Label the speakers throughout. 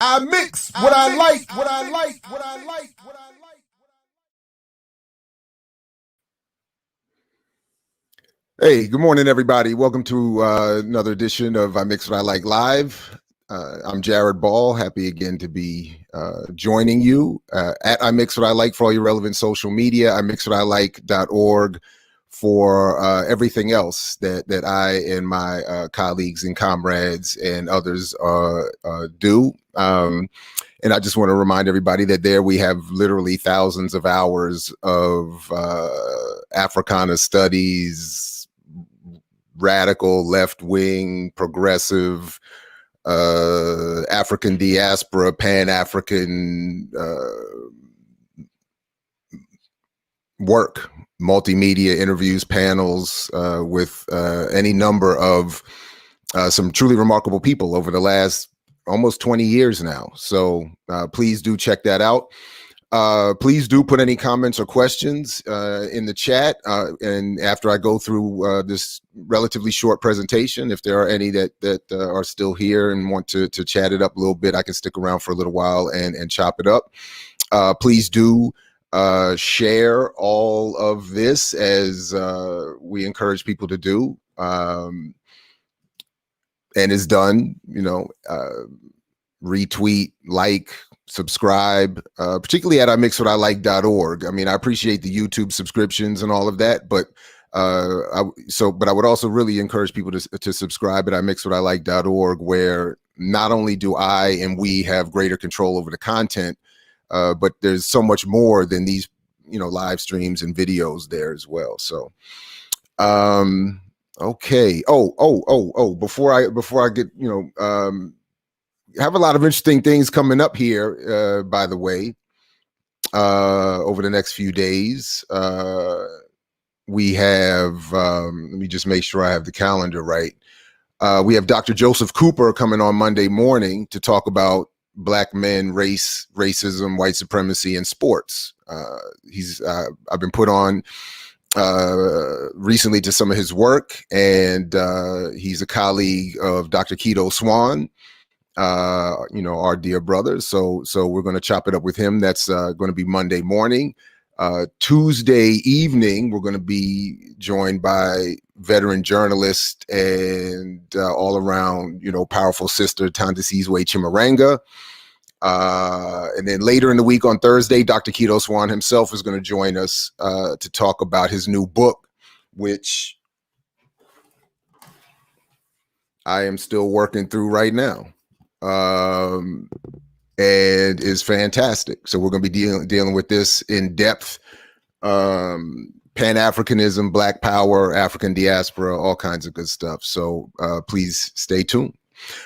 Speaker 1: I mix what I like, what I like, what I like, what I like. Hey, good morning, everybody. Welcome to another edition of I Mix What I Like Live. I'm Jared Ball. Happy again to be joining you at I Mix What I Like for all your relevant social media. I Mix What I Like.org for everything else that I and my colleagues and comrades and others do. And I just want to remind everybody that there we have literally thousands of hours of Africana studies, radical, left-wing, progressive, African diaspora, Pan-African work, multimedia interviews, panels with any number of some truly remarkable people over the last almost 20 years now. So please do check that out. Please do put any comments or questions in the chat. And after I go through this relatively short presentation, if there are any that are still here and want to chat it up a little bit, I can stick around for a little while and chop it up. Please do share all of this, as we encourage people to do. And is done, retweet, like, subscribe, particularly at imixwhatilike.org. I mean, I appreciate the YouTube subscriptions and all of that, but I would also really encourage people to subscribe at imixwhatilike.org, where not only do I and we have greater control over the content, but there's so much more than these, live streams and videos there as well. So, okay. Before I get, have a lot of interesting things coming up here, by the way, over the next few days. We have, let me just make sure I have the calendar right. We have Dr. Joseph Cooper coming on Monday morning to talk about Black men, race, racism, white supremacy in sports. I've been put on recently to some of his work, and he's a colleague of Dr. Keto Swan, our dear brother. So we're going to chop it up with him. That's going to be Monday morning. Tuesday evening, we're going to be joined by veteran journalist and all around, powerful sister, Tandisizwe Chimaranga. And then later in the week on Thursday, Dr. Keto Swan himself is going to join us to talk about his new book, which I am still working through right now, and is fantastic. So we're going to be dealing with this in depth. Pan-Africanism, Black Power, African diaspora, all kinds of good stuff. So please stay tuned.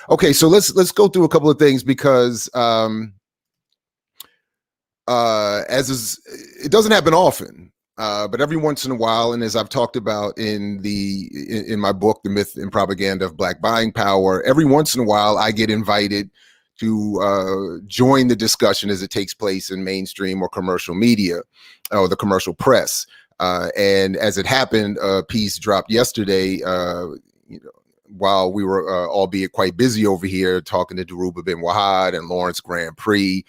Speaker 1: Okay, so let's go through a couple of things, because it doesn't happen often, but every once in a while, and as I've talked about in my book, The Myth and Propaganda of Black Buying Power, every once in a while I get invited to join the discussion as it takes place in mainstream or commercial media or the commercial press. And as it happened, a piece dropped yesterday, while we were, albeit quite busy over here, talking to Dhoruba bin Wahad and Lawrence Grand Prix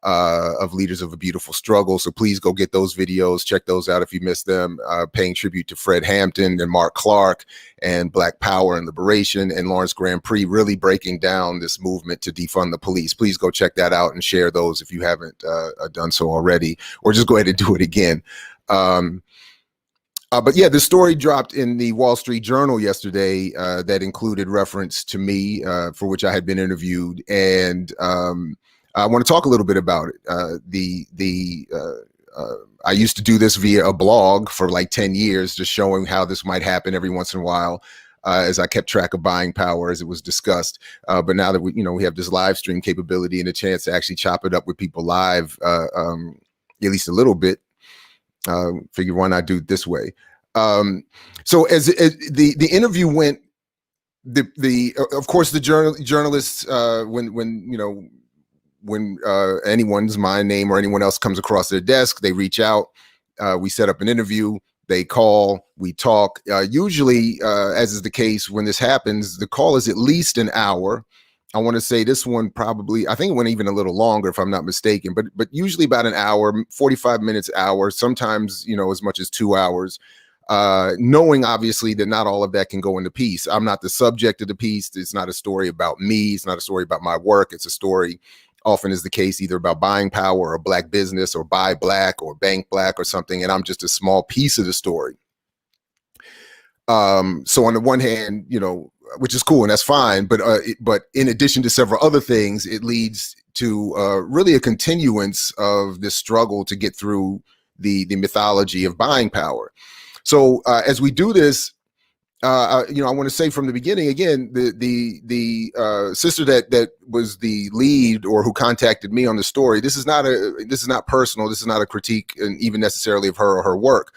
Speaker 1: of Leaders of a Beautiful Struggle. So please go get those videos, check those out if you missed them, paying tribute to Fred Hampton and Mark Clark and Black Power and Liberation, and Lawrence Grand Prix really breaking down this movement to defund the police. Please go check that out and share those if you haven't done so already, or just go ahead and do it again. But yeah, the story dropped in the Wall Street Journal yesterday that included reference to me, for which I had been interviewed, and I want to talk a little bit about it. I used to do this via a blog for like 10 years, just showing how this might happen every once in a while, as I kept track of buying power as it was discussed. But now that we have this live stream capability and a chance to actually chop it up with people live, at least a little bit, figure why not do it this way. So as the interview went, of course the journalists, when anyone's my name or anyone else comes across their desk, they reach out, we set up an interview, they call, we talk. Usually, as is the case when this happens, the call is at least an hour. I want to say this one probably, I think it went even a little longer if I'm not mistaken, but usually about an hour, 45 minutes, hour, sometimes, as much as 2 hours. Knowing obviously that not all of that can go into piece. I'm not the subject of the piece. It's not a story about me. It's not a story about my work. It's a story, often is the case, either about buying power or black business or buy black or bank black or something. And I'm just a small piece of the story. So on the one hand, which is cool and that's fine, but in addition to several other things, it leads to really a continuance of this struggle to get through the mythology of buying power. So as we do this, I want to say from the beginning again, the sister that was the lead or who contacted me on the story. This is not personal. This is not a critique, and even necessarily of her or her work.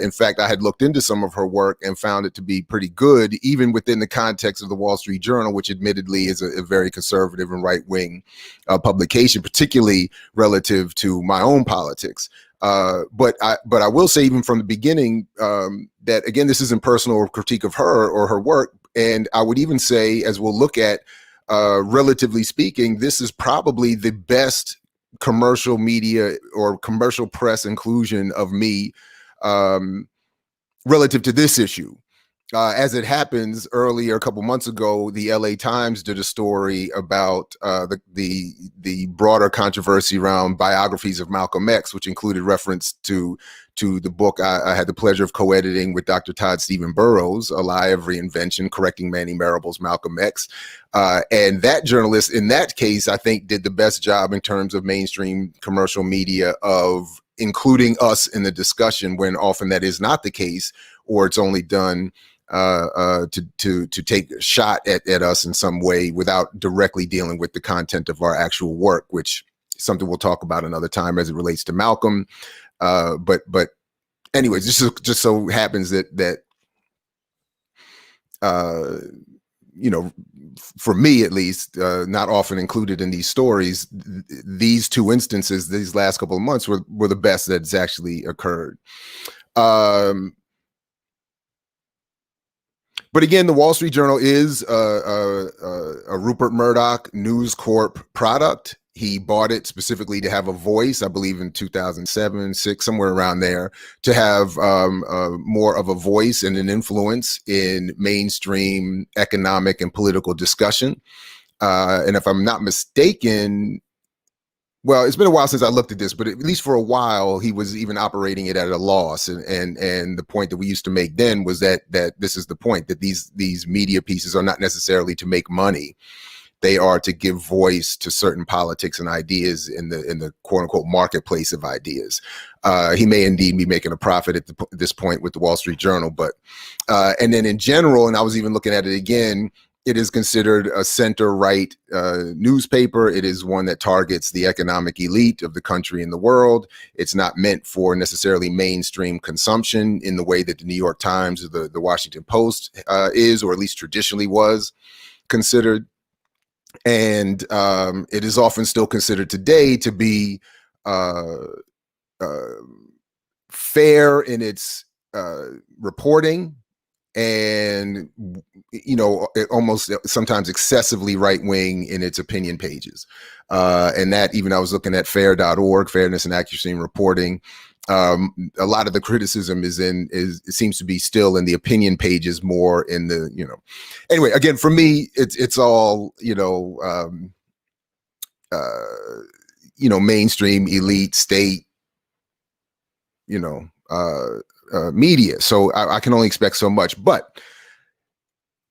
Speaker 1: In fact, I had looked into some of her work and found it to be pretty good, even within the context of the Wall Street Journal, which admittedly is a very conservative and right-wing publication, particularly relative to my own politics. But I will say, even from the beginning, that again, this isn't personal critique of her or her work. And I would even say, as we'll look at, relatively speaking, this is probably the best commercial media or commercial press inclusion of me relative to this issue. As it happens, earlier, a couple months ago, the LA Times did a story about the broader controversy around biographies of Malcolm X, which included reference to the book I had the pleasure of co-editing with Dr. Todd Stephen Burrows, A Lie of Reinvention, Correcting Manny Marable's Malcolm X. And that journalist, in that case, I think did the best job in terms of mainstream commercial media of including us in the discussion, when often that is not the case, or it's only done to take a shot at us in some way without directly dealing with the content of our actual work, which is something we'll talk about another time as it relates to Malcolm. But anyways, just so happens that for me at least, not often included in these stories, these two instances, these last couple of months were the best that's actually occurred. But again, the Wall Street Journal is a Rupert Murdoch News Corp product. He bought it specifically to have a voice, I believe in 2007, 6, somewhere around there, to have more of a voice and an influence in mainstream economic and political discussion. And if I'm not mistaken, well, it's been a while since I looked at this, but at least for a while, he was even operating it at a loss. And the point that we used to make then was that this is the point, that these media pieces are not necessarily to make money. They are to give voice to certain politics and ideas in the quote unquote marketplace of ideas. He may indeed be making a profit at this point with the Wall Street Journal, but and then in general, and I was even looking at it again, it is considered a center-right newspaper. It is one that targets the economic elite of the country and the world. It's not meant for necessarily mainstream consumption in the way that the New York Times or the Washington Post is, or at least traditionally was considered. And it is often still considered today to be fair in its reporting, and it almost sometimes excessively right-wing in its opinion pages. And that, even I was looking at fair.org, Fairness and Accuracy in Reporting, a lot of the criticism it seems to be still in the opinion pages, more in the, anyway, again, for me, it's all, mainstream elite state, media. So I can only expect so much, but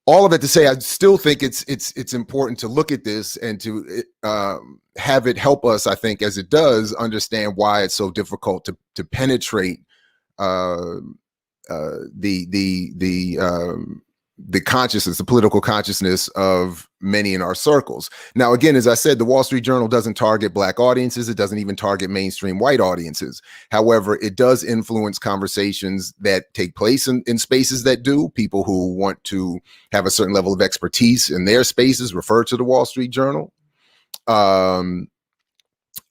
Speaker 1: all of it to say, I still think it's important to look at this and to have it help us, I think, as it does, understand why it's so difficult to penetrate the consciousness, the political consciousness of many in our circles. Now, again, as I said, the Wall Street Journal doesn't target Black audiences. It doesn't even target mainstream white audiences. However, it does influence conversations that take place in spaces that do. People who want to have a certain level of expertise in their spaces refer to the Wall Street Journal. So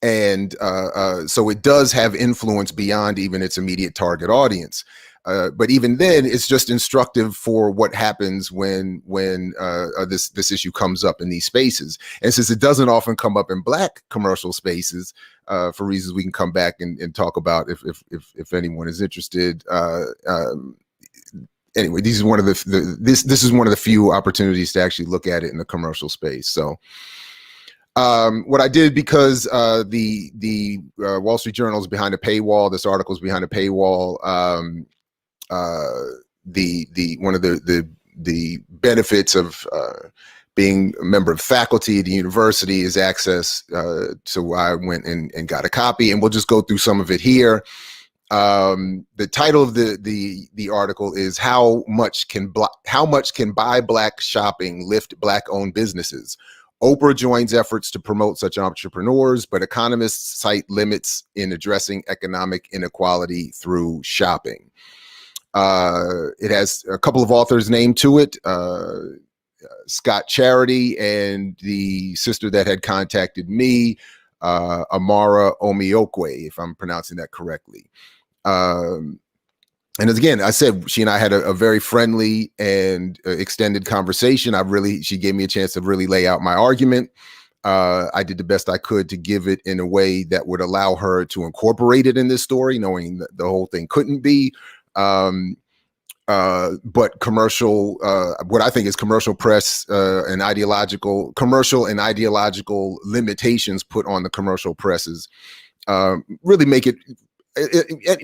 Speaker 1: it does have influence beyond even its immediate target audience. But even then, it's just instructive for what happens when this issue comes up in these spaces. And since it doesn't often come up in Black commercial spaces, for reasons we can come back and talk about if anyone is interested. Anyway, this is one of the few opportunities to actually look at it in the commercial space. So. What I did, because the Wall Street Journal is behind a paywall, this article is behind a paywall. One of the benefits of being a member of faculty at the university is access. So I went and got a copy, and we'll just go through some of it here. The title of the article is how much can buy Black shopping lift Black-owned businesses? Oprah joins efforts to promote such entrepreneurs, but economists cite limits in addressing economic inequality through shopping. It has a couple of authors named to it, Scott Charity and the sister that had contacted me, Amara Omiokwe, if I'm pronouncing that correctly. And again, I said, she and I had a very friendly and extended conversation. She gave me a chance to really lay out my argument. I did the best I could to give it in a way that would allow her to incorporate it in this story, knowing that the whole thing couldn't be. But commercial, what I think is commercial press and commercial and ideological limitations put on the commercial presses really make it,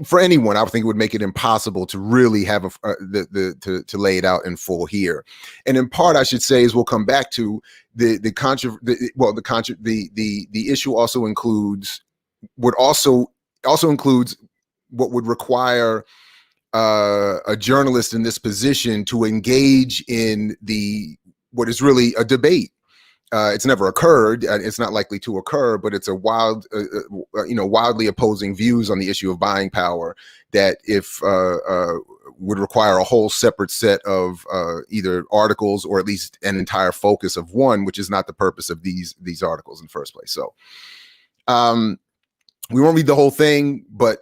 Speaker 1: for anyone, I think it would make it impossible to really have to lay it out in full here. And in part, I should say, as we'll come back to, the issue also includes what would require a journalist in this position to engage in what is really a debate. It's never occurred. It's not likely to occur, but it's a wildly opposing views on the issue of buying power that would require a whole separate set of either articles or at least an entire focus of one, which is not the purpose of these articles in the first place. So, we won't read the whole thing, but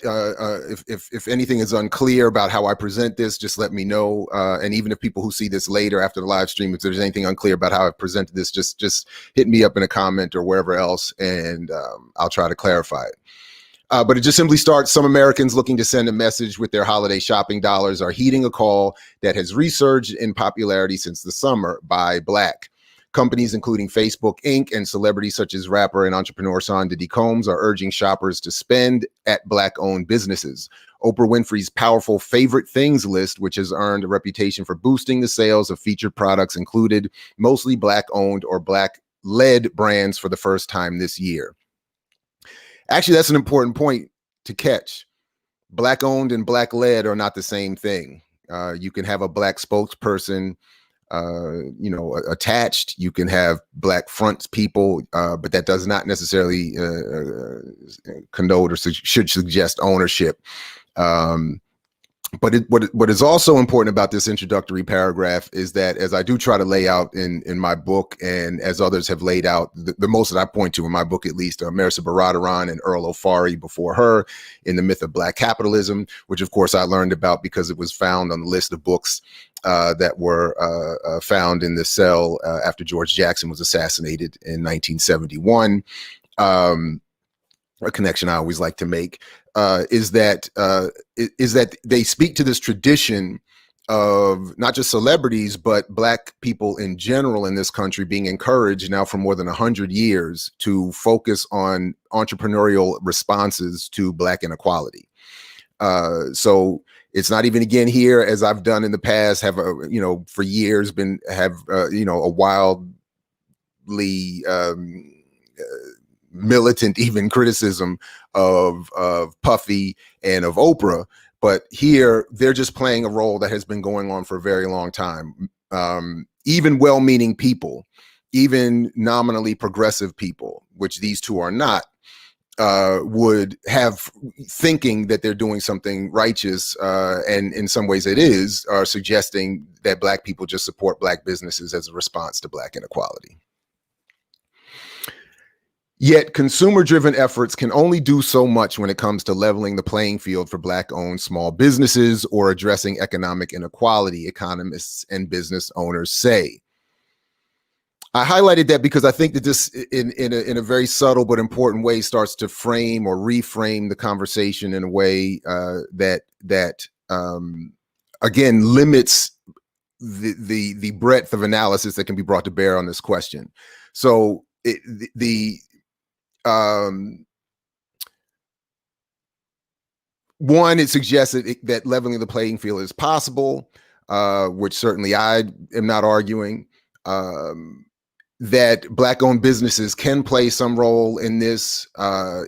Speaker 1: if anything is unclear about how I present this, just let me know. And even if people who see this later after the live stream, if there's anything unclear about how I presented this, just hit me up in a comment or wherever else, and I'll try to clarify it. But it just simply starts, some Americans looking to send a message with their holiday shopping dollars are heeding a call that has resurged in popularity since the summer by Black. Companies including Facebook Inc. and celebrities such as rapper and entrepreneur Sean Diddy Combs are urging shoppers to spend at Black-owned businesses. Oprah Winfrey's powerful favorite things list, which has earned a reputation for boosting the sales of featured products, included mostly Black-owned or Black-led brands for the first time this year. Actually, that's an important point to catch. Black-owned and Black-led are not the same thing. You can have a Black spokesperson attached. You can have Black front people, but that does not necessarily connote or should suggest ownership. But what is also important about this introductory paragraph is that, as I do try to lay out in my book, and as others have laid out, the most that I point to in my book, at least, Marisa Baradaran and Earl O'Farry before her, in The Myth of Black Capitalism, which of course I learned about because it was found on the list of books that were found in the cell after George Jackson was assassinated in 1971. A connection I always like to make is that they speak to this tradition of not just celebrities, but Black people in general in this country being encouraged now for more than 100 years to focus on entrepreneurial responses to Black inequality. So it's not even, again, here, as I've done in the past, for years a wildly militant even criticism of Puffy and of Oprah, but here they're just playing a role that has been going on for a very long time. Even well-meaning people, even nominally progressive people, which these two are not, would have thinking that they're doing something righteous, and in some ways it is, are suggesting that Black people just support Black businesses as a response to Black inequality. Yet consumer-driven efforts can only do so much when it comes to leveling the playing field for Black-owned small businesses or addressing economic inequality, economists and business owners say. I highlighted that because I think that this, in a very subtle but important way, starts to frame or reframe the conversation in a way that again limits the breadth of analysis that can be brought to bear on this question. So one, it suggests that leveling the playing field is possible, which certainly I am not arguing. That Black-owned businesses can play some role in this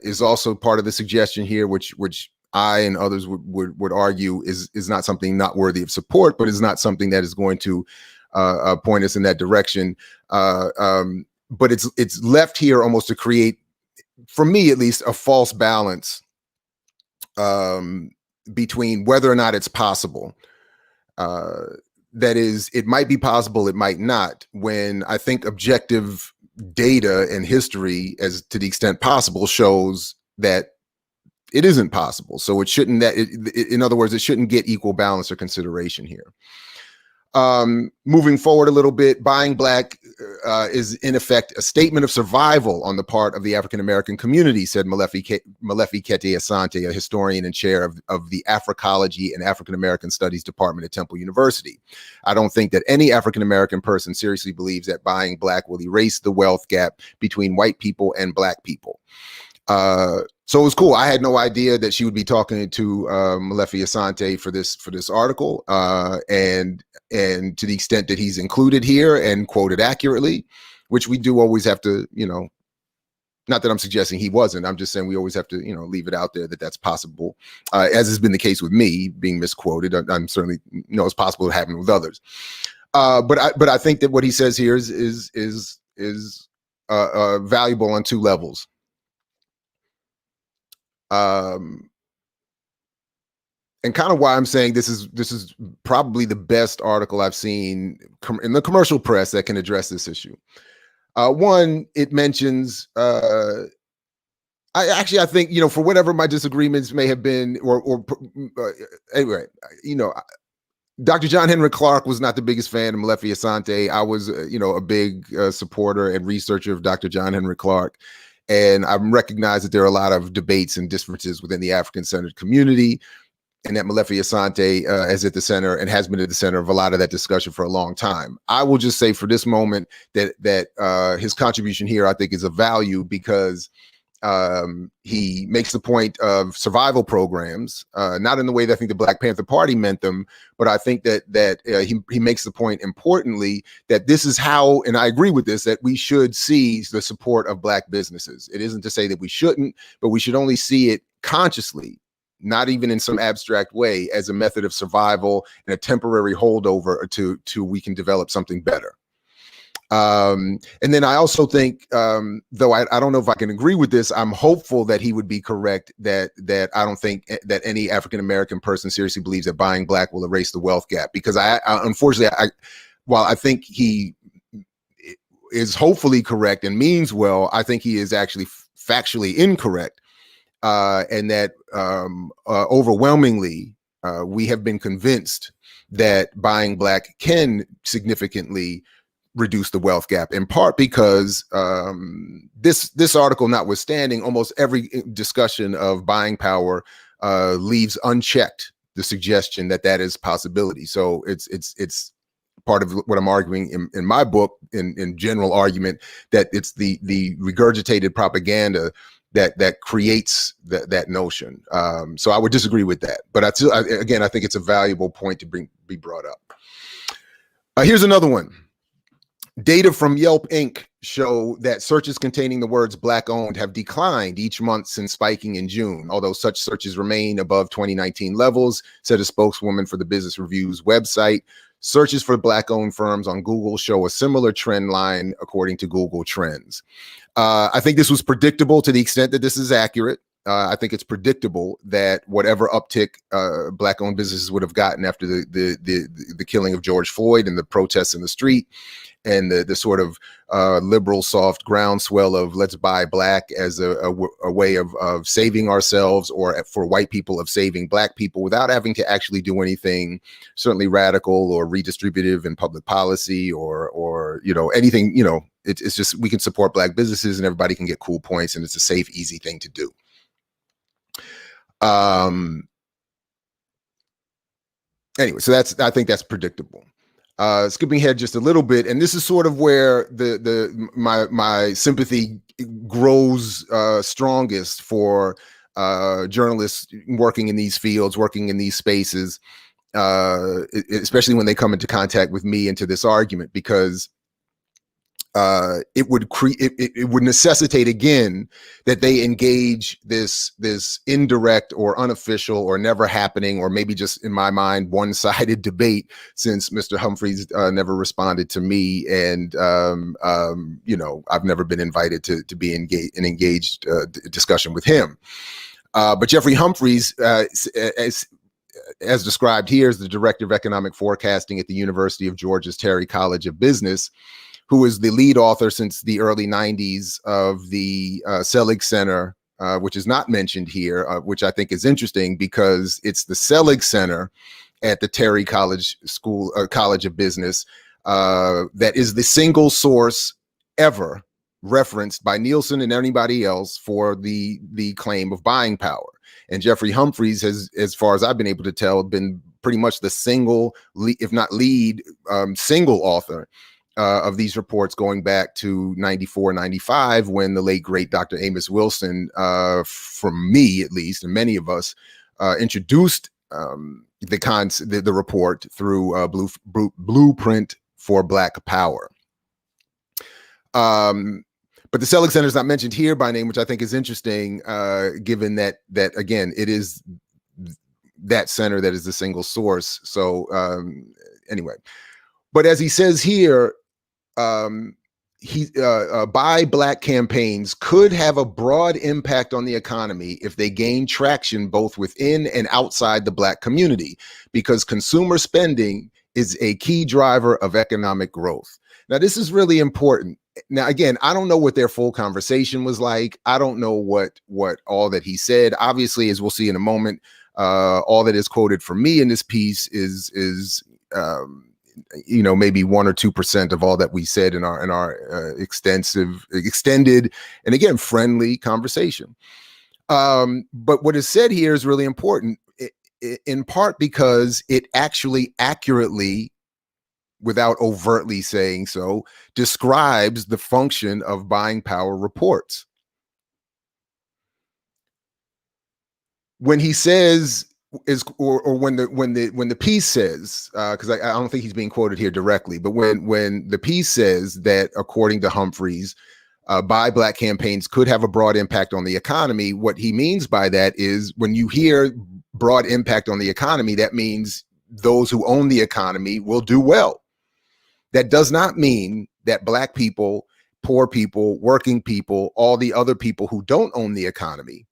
Speaker 1: is also part of the suggestion here, which I and others would argue is not something not worthy of support, but is not something that is going to point us in that direction. But it's left here almost to create, for me at least, a false balance between whether or not it's possible. That is, it might be possible, it might not, when I think objective data and history, as to the extent possible, shows that it isn't possible. So it shouldn't, in other words, it shouldn't get equal balance or consideration here. Moving forward a little bit, buying Black is in effect a statement of survival on the part of the African-American community, said Molefi Kete Asante, a historian and chair of the Africology and African-American Studies Department at Temple University. I don't think that any African-American person seriously believes that buying Black will erase the wealth gap between white people and Black people. So it was cool. I had no idea that she would be talking to Molefi Asante for this article, and to the extent that he's included here and quoted accurately, which we do always have to, not that I'm suggesting he wasn't. I'm just saying we always have to, leave it out there that that's possible, as has been the case with me being misquoted. I'm certainly it's possible to happen with others, but I think that what he says here is valuable on two levels. And kind of why I'm saying this is probably the best article I've seen in the commercial press that can address this issue. One, it mentions, I think, for whatever my disagreements may have been, or anyway, Dr. John Henrik Clarke was not the biggest fan of Molefi Asante. I was, a big supporter and researcher of Dr. John Henrik Clarke. And I recognize that there are a lot of debates and differences within the African-centered community, and that Molefi Asante is at the center and has been at the center of a lot of that discussion for a long time. I will just say for this moment that his contribution here, I think, is of value because he makes the point of survival programs, not in the way that I think the Black Panther Party meant them, but I think that he makes the point importantly that this is how, and I agree with this, that we should see the support of Black businesses. It isn't to say that we shouldn't, but we should only see it consciously, not even in some abstract way, as a method of survival and a temporary holdover to we can develop something better. And then I also think, though I don't know if I can agree with this, I'm hopeful that he would be correct that I don't think that any African-American person seriously believes that buying Black will erase the wealth gap, because I unfortunately, while I think he is hopefully correct and means well, I think he is actually factually incorrect, and that overwhelmingly we have been convinced that buying Black can significantly reduce the wealth gap, in part because this article notwithstanding, almost every discussion of buying power leaves unchecked the suggestion that is possibility. So it's part of what I'm arguing in my book, in general argument, that it's the regurgitated propaganda that creates that notion. So I would disagree with that, but I think it's a valuable point to be brought up. Here's another one. Data from Yelp Inc. show that searches containing the words Black owned have declined each month since spiking in June, although such searches remain above 2019 levels, said a spokeswoman for the Business Review's website. Searches for Black owned firms on Google show a similar trend line, according to Google Trends. I think this was predictable to the extent that this is accurate. I think it's predictable that whatever uptick Black-owned businesses would have gotten after the killing of George Floyd and the protests in the street, and the sort of liberal soft groundswell of let's buy Black as a way of saving ourselves, or for white people of saving Black people without having to actually do anything certainly radical or redistributive in public policy or anything. It's just we can support Black businesses and everybody can get cool points, and it's a safe, easy thing to do. Anyway, so I think that's predictable. Skipping ahead just a little bit, and this is sort of where my sympathy grows strongest for journalists working in these fields, working in these spaces, especially when they come into contact with me into this argument, because it would necessitate again that they engage this indirect or unofficial or never happening, or maybe just in my mind one-sided debate, since Mr. Humphreys never responded to me, and I've never been invited to be engaged discussion with him. But Jeffrey Humphreys, as described here, is the director of economic forecasting at the University of Georgia's Terry College of Business, who is the lead author since the early 90s of the Selig Center, which is not mentioned here, which I think is interesting because it's the Selig Center at the Terry College of Business that is the single source ever referenced by Nielsen and anybody else for the claim of buying power. And Jeffrey Humphreys has, as far as I've been able to tell, been pretty much the single, if not lead, single author of these reports going back to 94, 95, when the late, great Dr. Amos Wilson, from me at least, and many of us, introduced the report through Blueprint for Black Power. But the Selig Center is not mentioned here by name, which I think is interesting, given that again, it is that center that is the single source. So anyway, but as he says here, buy Black campaigns could have a broad impact on the economy if they gain traction both within and outside the Black community, because consumer spending is a key driver of economic growth. Now, this is really important. Now, again, I don't know what their full conversation was like. I don't know what all that he said. Obviously, as we'll see in a moment, all that is quoted from me in this piece is maybe 1 or 2% of all that we said in our extended, and again, friendly conversation. But what is said here is really important, in part because it actually accurately, without overtly saying so, describes the function of buying power reports. When he says when the piece says, because I don't think he's being quoted here directly, but when the piece says that according to Humphreys, buy Black campaigns could have a broad impact on the economy, what he means by that is, when you hear broad impact on the economy, that means those who own the economy will do well. That does not mean that Black people, poor people, working people, all the other people who don't own the economy.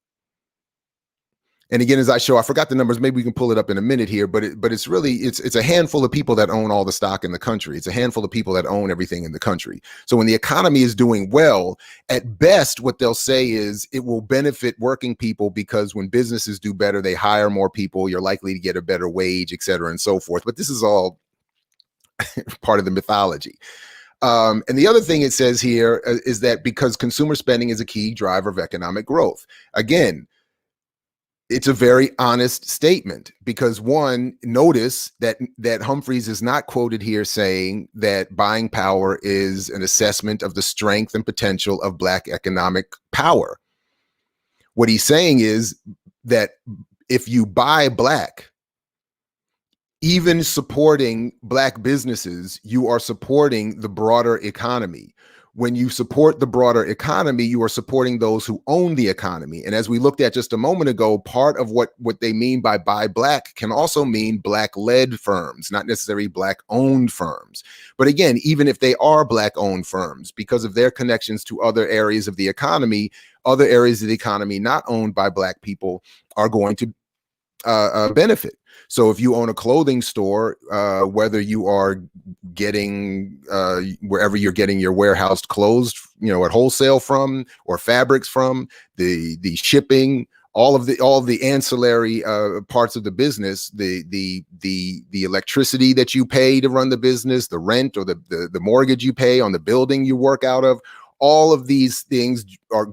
Speaker 1: And again, as I show, I forgot the numbers. Maybe we can pull it up in a minute here, but it's really, it's a handful of people that own all the stock in the country. It's a handful of people that own everything in the country. So when the economy is doing well, at best, what they'll say is it will benefit working people, because when businesses do better, they hire more people. You're likely to get a better wage, et cetera, and so forth. But this is all part of the mythology. And the other thing it says here is that because consumer spending is a key driver of economic growth. Again, it's a very honest statement, because one, notice that Humphreys is not quoted here saying that buying power is an assessment of the strength and potential of Black economic power. What he's saying is that if you buy Black, even supporting Black businesses, you are supporting the broader economy, When you support the broader economy, you are supporting those who own the economy. And as we looked at just a moment ago, part of what they mean by buy black can also mean black-led firms, not necessarily black-owned firms. But again, even if they are black-owned firms, because of their connections to other areas of the economy not owned by black people are going to benefit. So if you own a clothing store, whether you are getting wherever you're getting your warehoused clothes, at wholesale from, or fabrics from, the shipping, all of the ancillary parts of the business, the electricity that you pay to run the business, the rent or the mortgage you pay on the building you work out of, all of these things are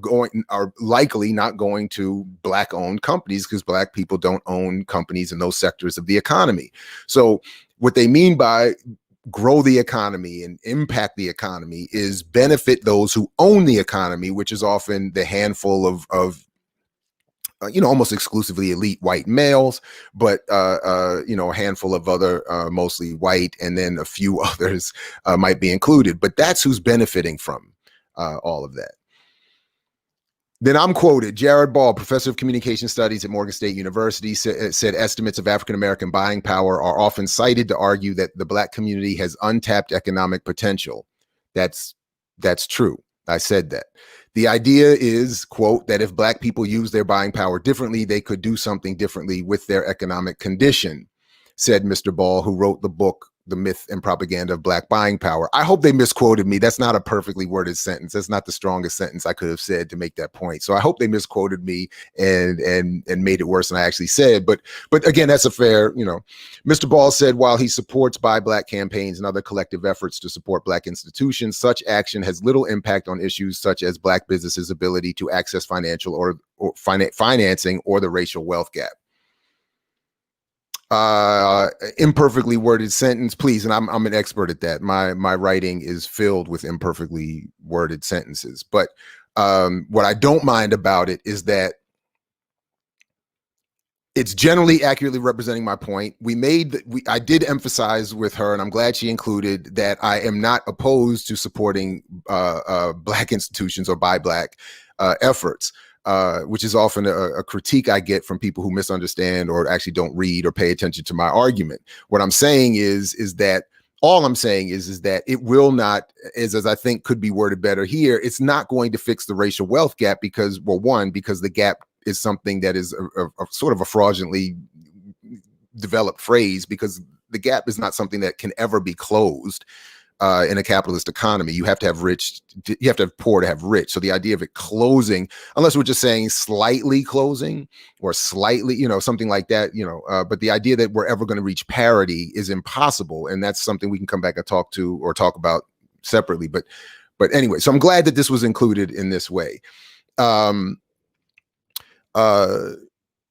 Speaker 1: likely not going to black-owned companies, because black people don't own companies in those sectors of the economy. So what they mean by grow the economy and impact the economy is benefit those who own the economy, which is often the handful of almost exclusively elite white males, but a handful of other mostly white, and then a few others might be included. But that's who's benefiting from all of that. Then I'm quoted. Jared Ball, professor of communication studies at Morgan State University, said estimates of African-American buying power are often cited to argue that the black community has untapped economic potential. That's true. I said that. The idea is, quote, that if black people use their buying power differently, they could do something differently with their economic condition, said Mr. Ball, who wrote the book, The Myth and Propaganda of Black Buying Power. I hope they misquoted me. That's not a perfectly worded sentence. That's not the strongest sentence I could have said to make that point. So I hope they misquoted me and made it worse than I actually said. But again, that's a fair, Mr. Ball said, while he supports Buy Black campaigns and other collective efforts to support black institutions, such action has little impact on issues such as black businesses' ability to access financial or financing or the racial wealth gap. Imperfectly worded sentence, please. And I'm an expert at that. My writing is filled with imperfectly worded sentences. But what I don't mind about it is that it's generally accurately representing my point. I did emphasize with her, and I'm glad she included, that I am not opposed to supporting black institutions or buy black efforts. Which is often a critique I get from people who misunderstand or actually don't read or pay attention to my argument. What I'm saying is that all I'm saying is that it will not, as I think could be worded better here, it's not going to fix the racial wealth gap because, well, one, because the gap is something that is a sort of a fraudulently developed phrase, because the gap is not something that can ever be closed. In a capitalist economy, you have to have poor to have rich. So the idea of it closing, unless we're just saying slightly closing or slightly, something like that, but the idea that we're ever going to reach parity is impossible. And that's something we can come back and talk about separately. But anyway, so I'm glad that this was included in this way.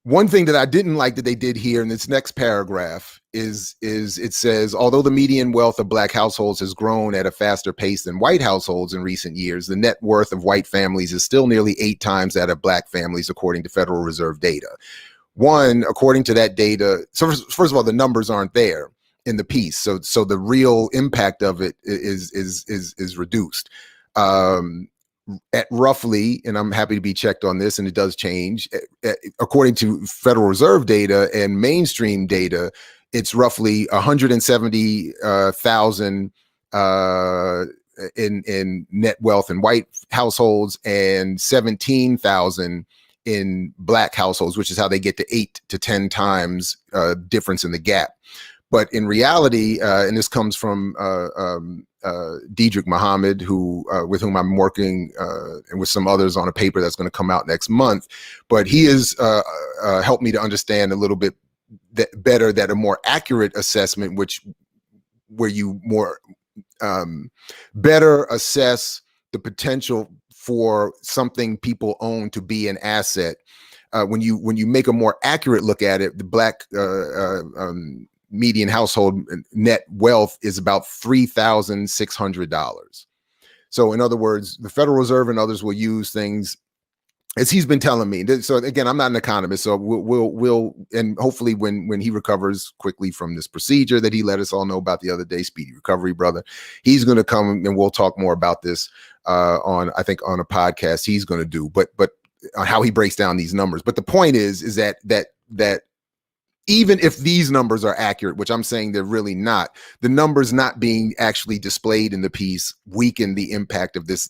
Speaker 1: One thing that I didn't like that they did here in this next paragraph is it says, although the median wealth of black households has grown at a faster pace than white households in recent years, the net worth of white families is still nearly 8 times that of black families, according to Federal Reserve data. One, according to that data, so first of all, the numbers aren't there in the piece, so the real impact of it is reduced. At roughly, and I'm happy to be checked on this, and it does change, according to Federal Reserve data and mainstream data, it's roughly 170,000 in net wealth in white households and 17,000 in black households, which is how they get to 8 to 10 times difference in the gap. But in reality, and this comes from Diedrich Muhammad, with whom I'm working, and with some others on a paper that's going to come out next month. But he has helped me to understand a little bit better that a more accurate assessment, where you more better assess the potential for something people own to be an asset. When you make a more accurate look at it, the black median household net wealth is about $3,600. So in other words, the Federal Reserve and others will use things, as he's been telling me. So again, I'm not an economist, so we'll and hopefully when he recovers quickly from this procedure that he let us all know about the other day, speedy recovery, brother, he's going to come and we'll talk more about this on, I think, on a podcast he's going to do, but on how he breaks down these numbers. But the point is that even if these numbers are accurate, which I'm saying they're really not, the numbers not being actually displayed in the piece weaken the impact of this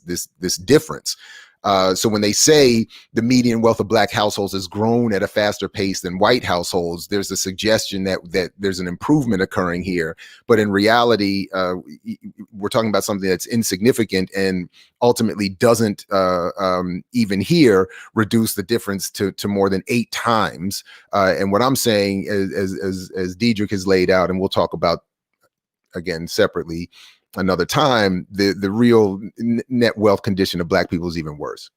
Speaker 1: difference. So when they say the median wealth of Black households has grown at a faster pace than white households, there's a suggestion that there's an improvement occurring here. But in reality, we're talking about something that's insignificant and ultimately doesn't even here reduce the difference to more than 8 times. And what I'm saying, as Diedrich has laid out, and we'll talk about again separately another time, the real net wealth condition of Black people is even worse.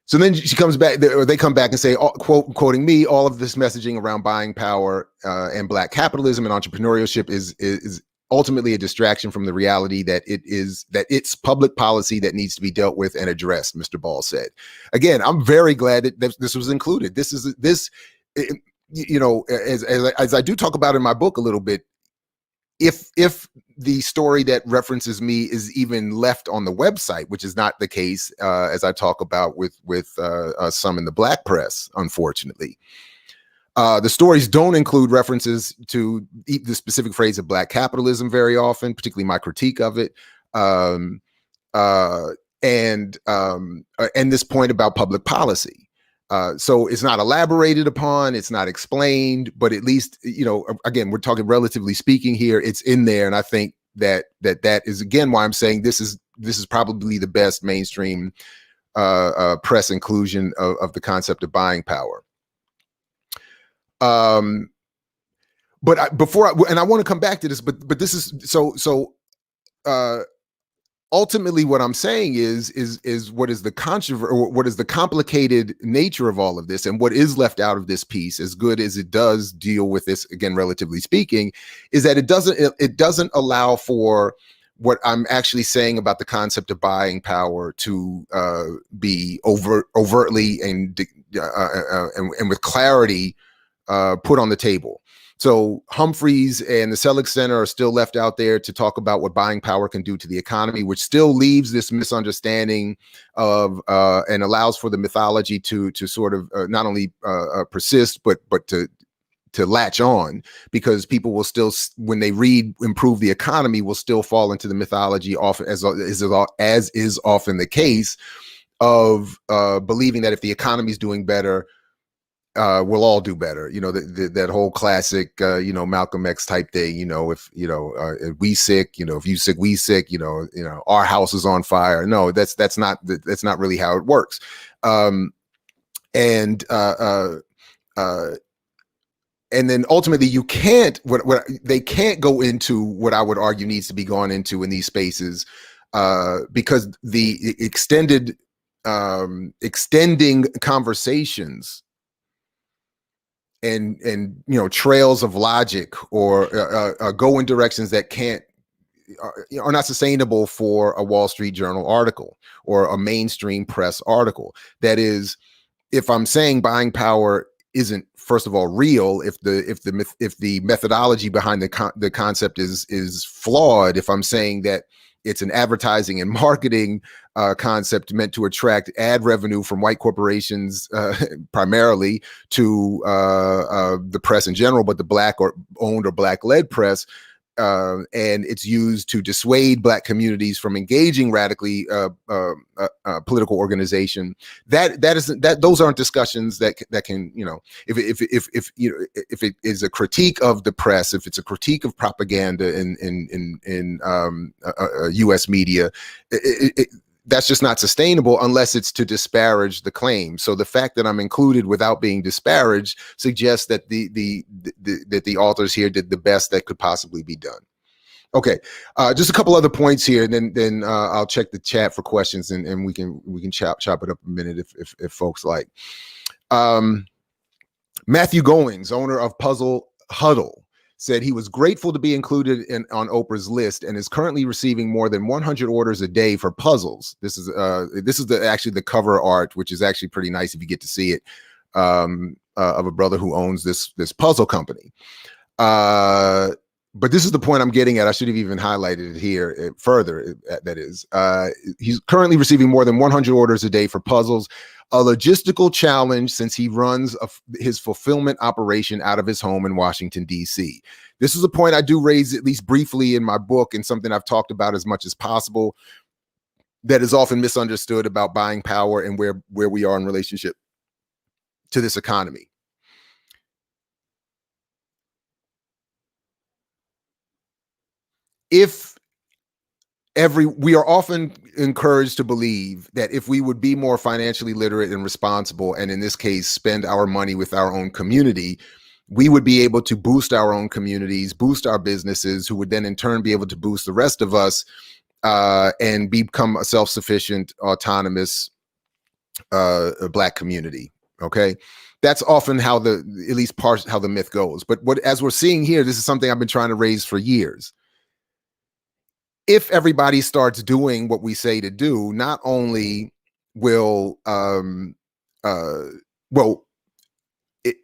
Speaker 1: So then she comes back, or they come back and say, quoting me, all of this messaging around buying power and Black capitalism and entrepreneurship is ultimately a distraction from the reality that it's public policy that needs to be dealt with and addressed, Mr. Ball said. Again, I'm very glad that this was included. As I do talk about in my book a little bit, if the story that references me is even left on the website, which is not the case, as I talk about with some in the Black press, unfortunately. The stories don't include references to the specific phrase of Black capitalism very often, particularly my critique of it, and this point about public policy. So it's not elaborated upon, it's not explained, but at least, again, we're talking relatively speaking here, it's in there. And I think that is, again, why I'm saying this is probably the best mainstream press inclusion of the concept of buying power. But I want to come back to this, but this is so ultimately, what I'm saying is what is the what is the complicated nature of all of this, and what is left out of this piece, as good as it does deal with this, again, relatively speaking, is that it doesn't allow for what I'm actually saying about the concept of buying power to be overtly and with clarity put on the table. So Humphreys and the Selig Center are still left out there to talk about what buying power can do to the economy, which still leaves this misunderstanding of and allows for the mythology to sort of not only persist, but to latch on, because people will still, when they read improve the economy, will still fall into the mythology, often as is often the case, of believing that if the economy is doing better, we'll all do better. That whole classic, Malcolm X type thing. If we sick, if you sick, we sick. Our house is on fire. No, that's not really how it works. And then ultimately, you can't. They can't go into what I would argue needs to be gone into in these spaces, because the extending conversations and trails of logic or go in directions that are not sustainable for a Wall Street Journal article or a mainstream press article. That is, if I'm saying buying power isn't, first of all, real, if the methodology behind the concept is flawed, if I'm saying that it's an advertising and marketing concept meant to attract ad revenue from white corporations primarily to the press in general, but the Black or owned or Black led press, and it's used to dissuade Black communities from engaging radically political organization. Those aren't discussions that can, if it is a critique of the press, if it's a critique of propaganda in U.S. media, that's just not sustainable unless it's to disparage the claim. So the fact that I'm included without being disparaged suggests that the authors here did the best that could possibly be done. Okay, just a couple other points here, and then I'll check the chat for questions, and we can chop it up a minute if folks like. Matthew Goings, owner of Puzzle Huddle, said he was grateful to be included on Oprah's list and is currently receiving more than 100 orders a day for puzzles. This is actually the cover art, which is actually pretty nice if you get to see it, of a brother who owns this puzzle company. but this is the point I'm getting at. I should have even highlighted it here further. That is, he's currently receiving more than 100 orders a day for puzzles, a logistical challenge since he runs his fulfillment operation out of his home in Washington, D.C. This is a point I do raise at least briefly in my book, and something I've talked about as much as possible that is often misunderstood about buying power and where we are in relationship to this economy. We are often encouraged to believe that if we would be more financially literate and responsible, and in this case, spend our money with our own community, we would be able to boost our own communities, boost our businesses, who would then in turn be able to boost the rest of us and become a self-sufficient, autonomous Black community. Okay. That's often how at least how the myth goes. But as we're seeing here, this is something I've been trying to raise for years. If everybody starts doing what we say to do, not only will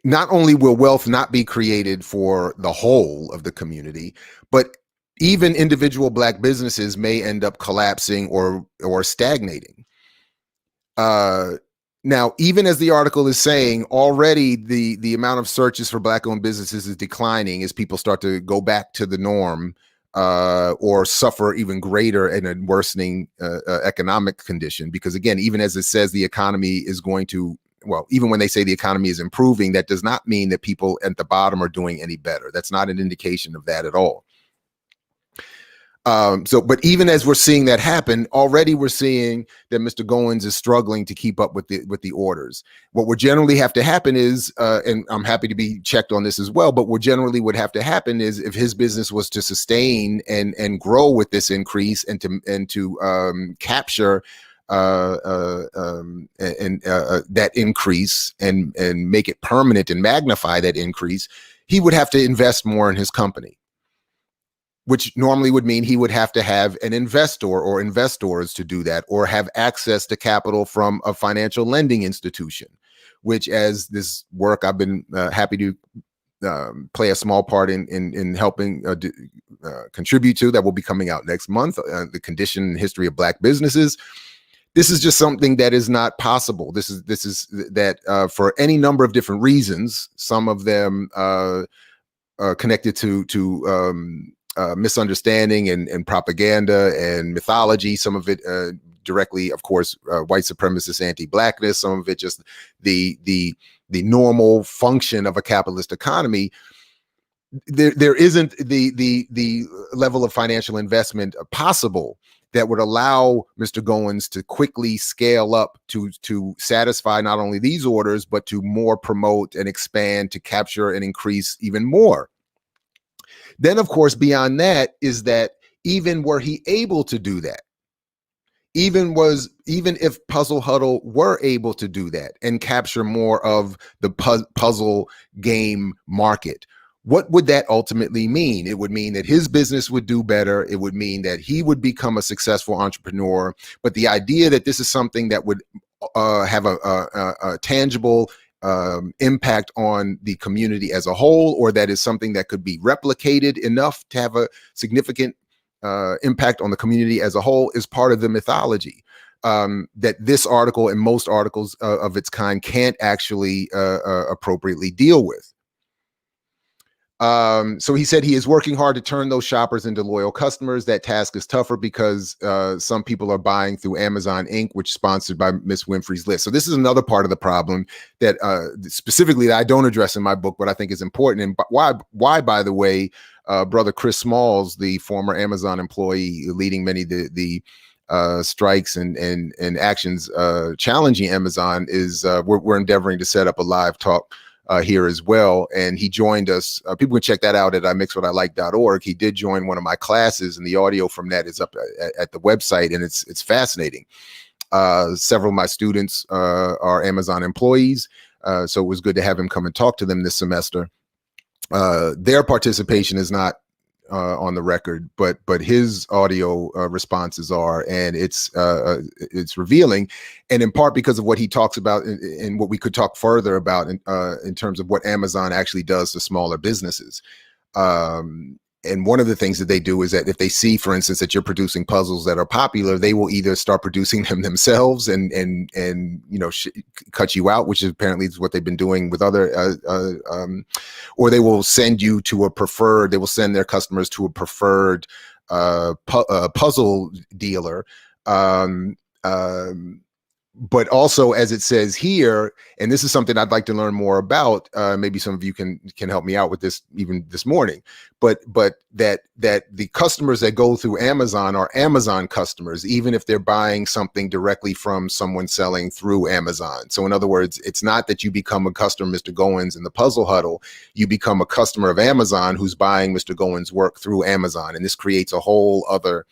Speaker 1: not only will wealth not be created for the whole of the community, but even individual Black businesses may end up collapsing or stagnating. Now, even as the article is saying, already the amount of searches for Black-owned businesses is declining as people start to go back to the norm or suffer even greater in a worsening economic condition. Because again, even as it says the economy is going to, well, even when they say the economy is improving, that does not mean that people at the bottom are doing any better. That's not an indication of that at all. But even as we're seeing that happen, already we're seeing that Mr. Goins is struggling to keep up with the orders. What would generally have to happen is, and I'm happy to be checked on this as well, but what generally would have to happen is if his business was to sustain and grow with this increase and to capture that increase and make it permanent and magnify that increase, he would have to invest more in his company, which normally would mean he would have to have an investor or investors to do that, or have access to capital from a financial lending institution, which, as this work I've been happy to play a small part in helping contribute to, that will be coming out next month, The Condition and History of Black Businesses. This is just something that is not possible. This is that for any number of different reasons, some of them connected to misunderstanding and propaganda and mythology, some of it directly, of course, white supremacist anti-Blackness, some of it just the normal function of a capitalist economy. There isn't the level of financial investment possible that would allow Mr. Goins to quickly scale up to satisfy not only these orders, but to more promote and expand, to capture and increase even more. Then, of course, beyond that is that even were he able to do that, even if Puzzle Huddle were able to do that and capture more of the puzzle game market, what would that ultimately mean? It would mean that his business would do better. It would mean that he would become a successful entrepreneur. But the idea that this is something that would have a tangible impact on the community as a whole, or that is something that could be replicated enough to have a significant impact on the community as a whole, is part of the mythology that this article and most articles of its kind can't actually appropriately deal with. So he said he is working hard to turn those shoppers into loyal customers. That task is tougher because some people are buying through Amazon Inc., which is sponsored by Miss Winfrey's List. So this is another part of the problem that specifically that I don't address in my book, but I think is important. And why, by the way, brother Chris Smalls, the former Amazon employee leading many of the strikes and actions challenging Amazon, is we're endeavoring to set up a live talk here as well. And he joined us. People can check that out at imixwhatilike.org. He did join one of my classes, and the audio from that is up at the website, and it's fascinating. Several of my students are Amazon employees, so it was good to have him come and talk to them this semester. Their participation is not on the record, but his audio responses are, and it's revealing, and in part because of what he talks about and what we could talk further about in terms of what Amazon actually does to smaller businesses. and one of the things that they do is that if they see, for instance, that you're producing puzzles that are popular, they will either start producing them themselves and cut you out, which is apparently is what they've been doing with other, or they will send you to a preferred. They will send their customers to a preferred puzzle dealer. But also, as it says here, and this is something I'd like to learn more about. Maybe some of you can help me out with this even this morning. But that the customers that go through Amazon are Amazon customers, even if they're buying something directly from someone selling through Amazon. So in other words, it's not that you become a customer, Mr. Goins, in the Puzzle Huddle. You become a customer of Amazon who's buying Mr. Goins' work through Amazon, and this creates a whole other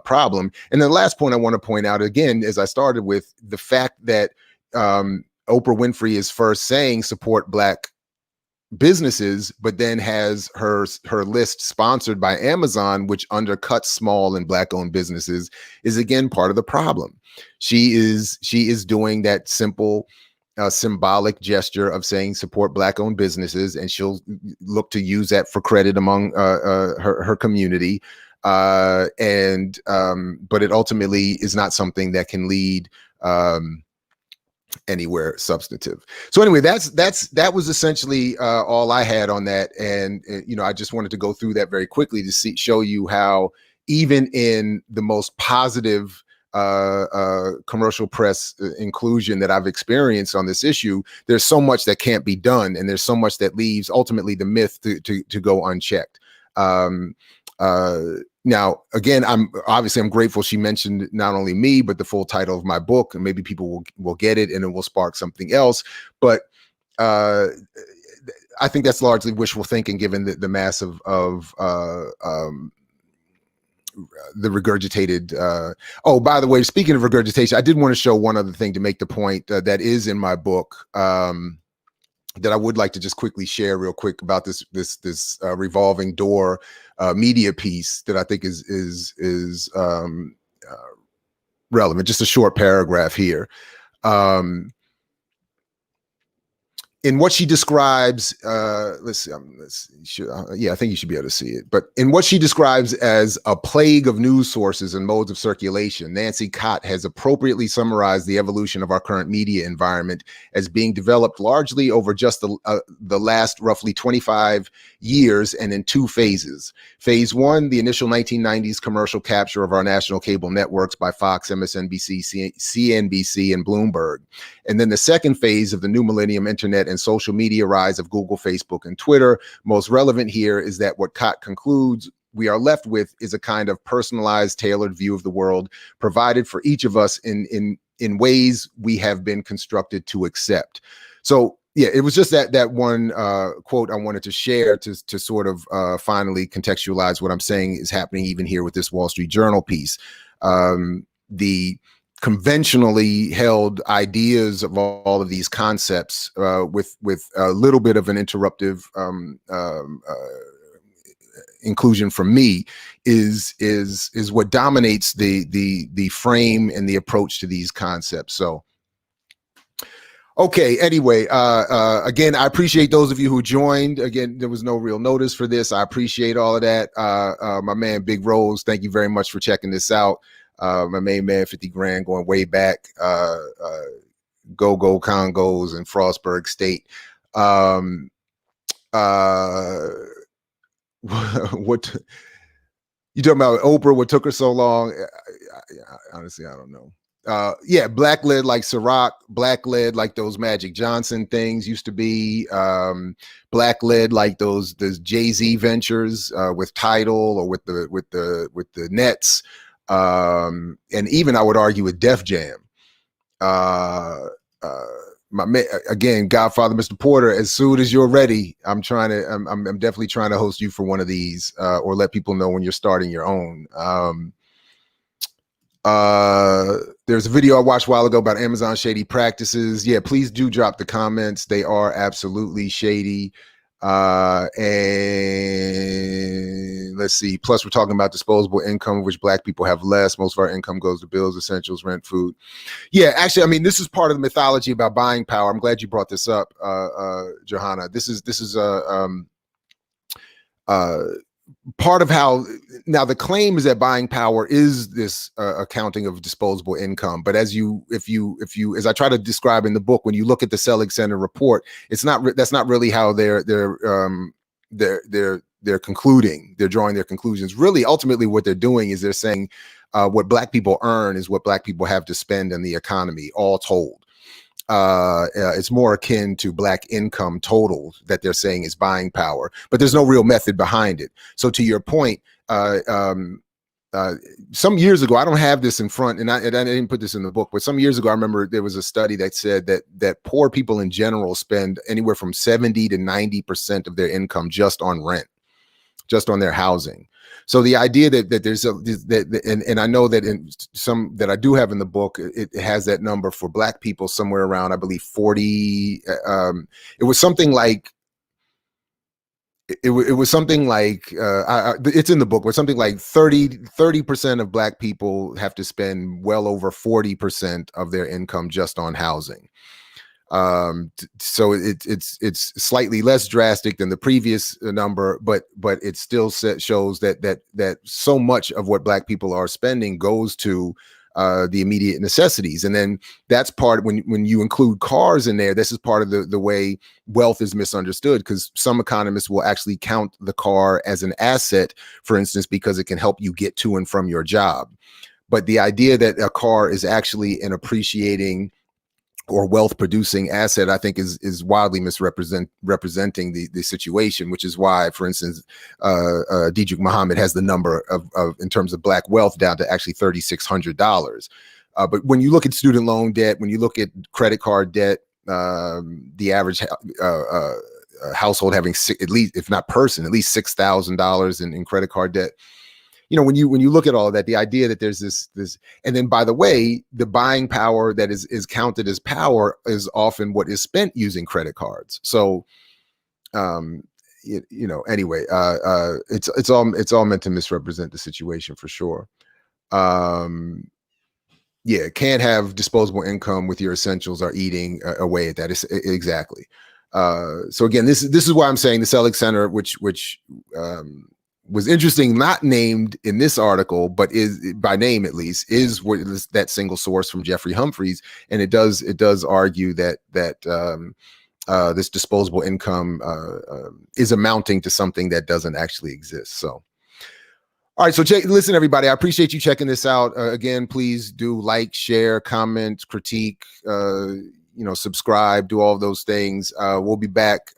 Speaker 1: problem. And the last point I want to point out, again, as I started with, the fact that Oprah Winfrey is first saying support Black businesses, but then has her list sponsored by Amazon, which undercuts small and Black-owned businesses, is again part of the problem. She is doing that simple symbolic gesture of saying support Black-owned businesses, and she'll look to use that for credit among her community. But it ultimately is not something that can lead anywhere substantive. So anyway, that was essentially all I had on that, and I just wanted to go through that very quickly to show you how even in the most positive commercial press inclusion that I've experienced on this issue, there's so much that can't be done, and there's so much that leaves ultimately the myth to go unchecked. Now, again, I'm grateful she mentioned not only me, but the full title of my book, and maybe people will get it and it will spark something else. But I think that's largely wishful thinking, given the mass of the regurgitated. Oh, by the way, speaking of regurgitation, I did want to show one other thing to make the point that is in my book. That I would like to just quickly share real quick about this revolving door media piece that I think is relevant. Just a short paragraph here. In what she describes, let's see, I think you should be able to see it. But in what she describes as a plague of news sources and modes of circulation, Nancy Cott has appropriately summarized the evolution of our current media environment as being developed largely over just the last roughly 25 years and in two phases. Phase one, the initial 1990s commercial capture of our national cable networks by Fox, MSNBC, CNBC, and Bloomberg. And then the second phase of the new millennium internet and social media rise of Google, Facebook, and Twitter. Most relevant here is that what Cott concludes we are left with is a kind of personalized, tailored view of the world provided for each of us in ways we have been constructed to accept. So yeah, it was just that one quote I wanted to share to sort of finally contextualize what I'm saying is happening even here with this Wall Street Journal piece. The conventionally held ideas of all of these concepts with a little bit of an interruptive inclusion from me is what dominates the frame and the approach to these concepts. So okay, anyway, again, I appreciate those of you who joined. Again, there was no real notice for this. I appreciate all of that. My man Big Rose, thank you very much for checking this out. My main man, 50 grand, going way back. Go Congos and Frostburg State. What you talking about, Oprah? What took her so long? Honestly, I don't know. Yeah, black led like Ciroc, black led like those Magic Johnson things used to be, black led like those Jay-Z ventures with Tidal or with the Nets. And even I would argue with Def Jam. My man, again, Godfather, Mr. Porter, as soon as you're ready, I'm definitely trying to host you for one of these, or let people know when you're starting your own. There's a video I watched a while ago about Amazon shady practices. Yeah, please do drop the comments. They are absolutely shady. And let's see. Plus, we're talking about disposable income, which Black people have less. Most of our income goes to bills, essentials, rent, food. Yeah, actually, I mean, this is part of the mythology about buying power. I'm glad you brought this up, Johanna. This is part of how now the claim is that buying power is this accounting of disposable income, but as as I try to describe in the book, when you look at the Selig Center report, it's not that's not really how they're concluding. They're drawing their conclusions. Really, ultimately, what they're doing is they're saying what Black people earn is what Black people have to spend in the economy, all told. It's more akin to Black income total that they're saying is buying power, but there's no real method behind it. So to your point, some years ago, I don't have this in front, and I didn't put this in the book, but some years ago, I remember there was a study that said that poor people in general spend anywhere from 70 to 90% of their income just on rent, just on their housing. So the idea that there's and I know that in some that I do have in the book, it has that number for Black people somewhere around, I believe 40. It was something like it was something like it's in the book, where something like 30% of Black people have to spend well over 40% of their income just on housing. So it's slightly less drastic than the previous number, but it still shows that so much of what Black people are spending goes to the immediate necessities. And then that's part, when you include cars in there, this is part of the way wealth is misunderstood, because some economists will actually count the car as an asset, for instance, because it can help you get to and from your job. But the idea that a car is actually an appreciating or wealth producing asset, I think is wildly representing the situation, which is why, for instance, Diedrich Muhammad has the number of in terms of Black wealth down to actually $3,600. But when you look at student loan debt, when you look at credit card debt, the average household having at least, if not person, at least $6,000 in credit card debt. When you look at all of that, the idea that there's this, and then, by the way, the buying power that is counted as power is often what is spent using credit cards. So, anyway, it's all meant to misrepresent the situation for sure. Yeah, can't have disposable income with your essentials or eating away at that. Exactly. So again, this is why I'm saying the Selig Center, which was interesting, not named in this article, but is by name at least, is that single source from Jeffrey Humphreys, and it does argue that this disposable income is amounting to something that doesn't actually exist. So, all right, so listen, everybody, I appreciate you checking this out. Again, please do like, share, comment, critique, subscribe, do all of those things. We'll be back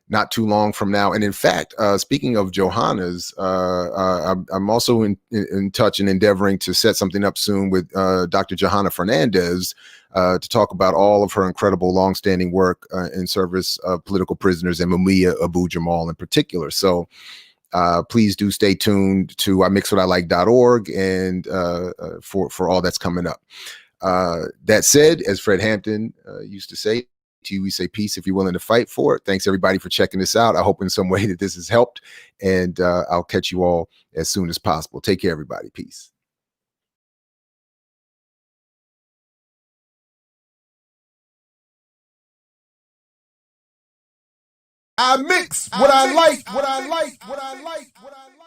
Speaker 1: not too long from now. And in fact, speaking of Johanna's, I'm also in touch and endeavoring to set something up soon with Dr. Johanna Fernandez to talk about all of her incredible longstanding work in service of political prisoners and Mumia Abu-Jamal in particular. So please do stay tuned to imixwhatilike.org and for all that's coming up. That said, as Fred Hampton used to say, to you, we say peace if you're willing to fight for it. Thanks everybody for checking this out. I hope in some way that this has helped, and I'll catch you all as soon as possible. Take care, everybody. Peace. I mix what I like, what I like, what I like, what I like.